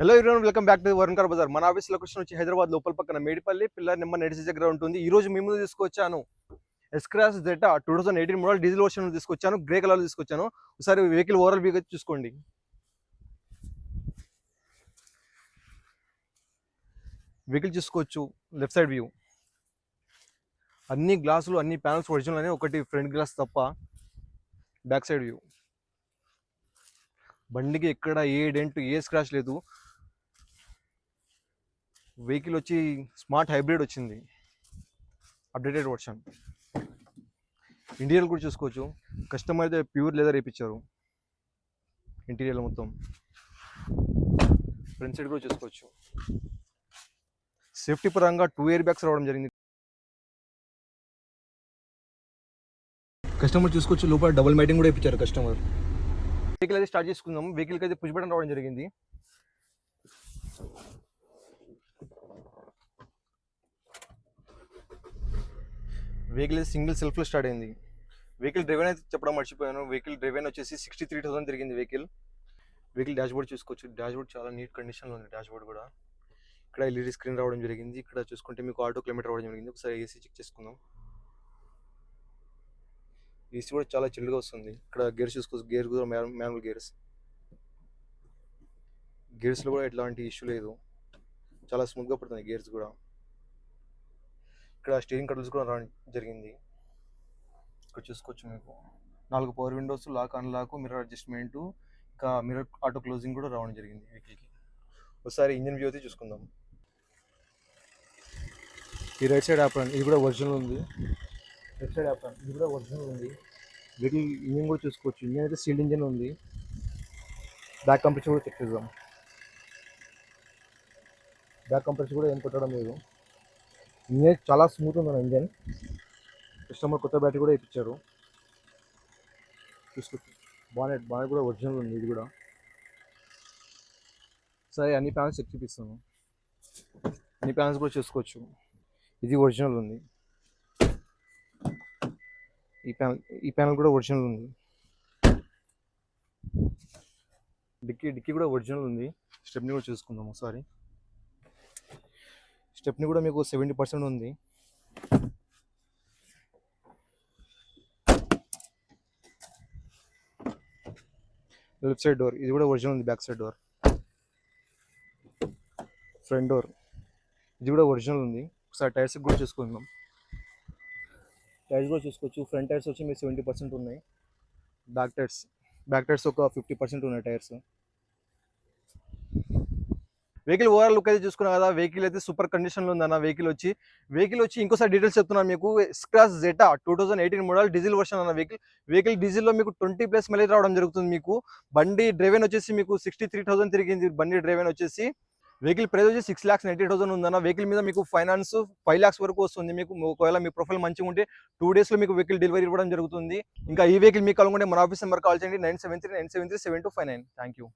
Hello everyone, welcome back to Varun car Bazaar. మన office location వచ్చి హైదరాబాద్ లోపల పక్కన మేడిపల్లి పిల్లర్ నెంబర్ 96 దగ్గర ఉంటుంది. ఈ రోజు మీ ముందు తీసుకొచ్చాను S-Cross Zeta 2018 model diesel version తీసుకొచ్చాను. గ్రే కలర్ తీసుకొచ్చాను. ఒకసారి వెహికల్ ఓవరాల్ వ్యూ చూసుకోండి. వెహికల్ చూసుకోవచ్చు. లెఫ్ట్ సైడ్ వ్యూ అన్ని గ్లాసులు అన్ని ప్యానల్స్ ఒరిజినల్ అని, ఒకటి ఫ్రంట్ గ్లాస్ తప్ప. బ్యాక్ సైడ్ వ్యూ బండికి ఎక్కడ ఏ డెంట్ ఏ స్క్రాచ్ లేదు. వెహికల్ వచ్చి స్మార్ట్ హైబ్రిడ్ వచ్చింది, అప్డేటెడ్ వర్షన్. ఇంటీరియర్ కూడా చూసుకోవచ్చు. కస్టమర్ అయితే ప్యూర్ లెదర్ వేయించారు ఇంటీరియర్ మొత్తం. ఫ్రంట్ సైడ్ కూడా చూసుకోవచ్చు. సేఫ్టీ పరంగా 2 ఎయిర్ బ్యాగ్స్ రావడం జరిగింది. కస్టమర్ చూసుకోవచ్చు. లోపల డబుల్ మ్యాటింగ్ కూడా వేయించారు కస్టమర్. వెహికల్ అయితే స్టార్ట్ చేసుకుందాం. వెహికల్కి అయితే పుష్ బటన్ రావడం జరిగింది. వెహికల్ సింగిల్ సెల్ఫ్లో స్టార్ట్ అయింది. వెహికల్ డ్రైవెన్ అయితే చెప్పడం మర్చిపోయాను. వెహికల్ డ్రైవెన్ వచ్చేసి 63,000 తిరిగింది వెహికల్. డాష్ బోర్డ్ చూసుకోవచ్చు. డాష్ బోర్డ్ చాలా నీట్ కండిషన్లో ఉంది. డాష్ బోర్డ్ కూడా ఇక్కడ ఎల్ఈడి స్క్రీన్ రావడం జరిగింది. ఇక్కడ చూసుకుంటే మీకు ఆటో కిలోమీటర్ రావడం జరిగింది. ఒకసారి ఏసీ చెక్ చేసుకుందాం. ఏసీ కూడా చాలా చిల్లుగా వస్తుంది. ఇక్కడ గేర్స్ చూసుకోవచ్చు. గేర్ కూడా మాన్యువల్ గేర్స్లో కూడా ఎట్లాంటి ఇష్యూ లేదు. చాలా స్మూత్గా పడుతుంది గేర్స్ కూడా. ఇక్కడ స్టీరింగ్ కంట్రోల్స్ కూడా రావడం జరిగింది. ఇక్కడ చూసుకోవచ్చు. మీకు 4 power windows, lock unlock, mirror adjustment, ఇంకా మిర్రర్ ఆటో క్లోజింగ్ కూడా రావడం జరిగింది వెహికల్కి. ఒకసారి ఇంజిన్ వ్యూ అయితే చూసుకుందాం. ఈ రైట్ సైడ్ ఆప్రాన్ ఇది కూడా ఒరిజినల్ ఉంది. లెఫ్ట్ సైడ్ ఆప్రాన్ ఇది కూడా ఒరిజినల్ ఉంది. వెహికల్ ఇంజిన్ కూడా చూసుకోవచ్చు. ఇంజిన్ అయితే సీల్డ్ ఇంజిన్ ఉంది. బ్యాక్ కంప్రెసర్ కూడా చెక్ చేద్దాం. బ్యాక్ కంప్రెసర్ కూడా ఏం కొట్టడం లేదు. ఇంజన్ చాలా స్మూత్ ఉంది ఇంజన్. కస్టమర్ కొత్త బ్యాటరీ కూడా ఇప్పించారు. చూసుకోవచ్చు. బానెట్ కూడా ఒరిజినల్ ఉంది. ఇది కూడా సరే అన్ని ప్యానల్స్ చెక్ చూపిస్తాను. అన్ని ప్యానల్స్ కూడా చూసుకోవచ్చు. ఇది ఒరిజినల్ ఉంది. ఈ ప్యానల్ కూడా ఒరిజినల్ ఉంది. డిక్కీ కూడా ఒరిజినల్ ఉంది. స్టెప్ని కూడా చూసుకుందాం ఒకసారి. స్టెప్ని కూడా మీకు 70% ఉంది. లెఫ్ట్ సైడ్ డోర్ ఇది కూడా ఒరిజినల్ ఉంది. Back side door, front door ఇది కూడా ఒరిజినల్ ఉంది. ఒకసారి టైర్స్ కూడా చూసుకుందాం. టైర్స్ కూడా చూసుకోవచ్చు. ఫ్రంట్ టైర్స్ వచ్చి మీకు 70% ఉన్నాయి. బ్యాక్ టైర్స్ ఒక 50% ఉన్నాయి టైర్స్. వెహికల్ ఓవరాల్ లుక్ అయితే చూసుకున్నాం కదా. వెహికల్ అయితే సూపర్ కండిషన్లో ఉందన్న. వెహికల్ వచ్చి ఇంకోసారి డీటెయిల్స్ చెప్తున్నాను మీకు. S-Cross Zeta 2018 model diesel version అన్న వెహికల్ డీజిల్లో మీకు 20+ మైలేజ్ రావడం జరుగుతుంది. మీకు బండి డ్రైవెన్ వచ్చేసి మీకు 63,000 తిరిగింది. బండి డ్రైవెన్ వచ్చేసి వెహికల్ ప్రైస్ వచ్చి 6,90,000 ఉందన్న. వెహికల్ మీద మీకు ఫైనాన్స్ 5 lakhs వరకు వస్తుంది. మీకు ఒకవేళ మీ ప్రొఫైల్ మంచిగా ఉంటే 2 daysలో మీకు వెహికల్ డెలివరీ ఇవ్వడం జరుగుతుంది. ఇంకా ఈ వెహికల్ మీకు కావాలనుకుంటే మన ఆఫీస్ నెంబర్ కాల్ చేయండి 973-973-7259. Thank you.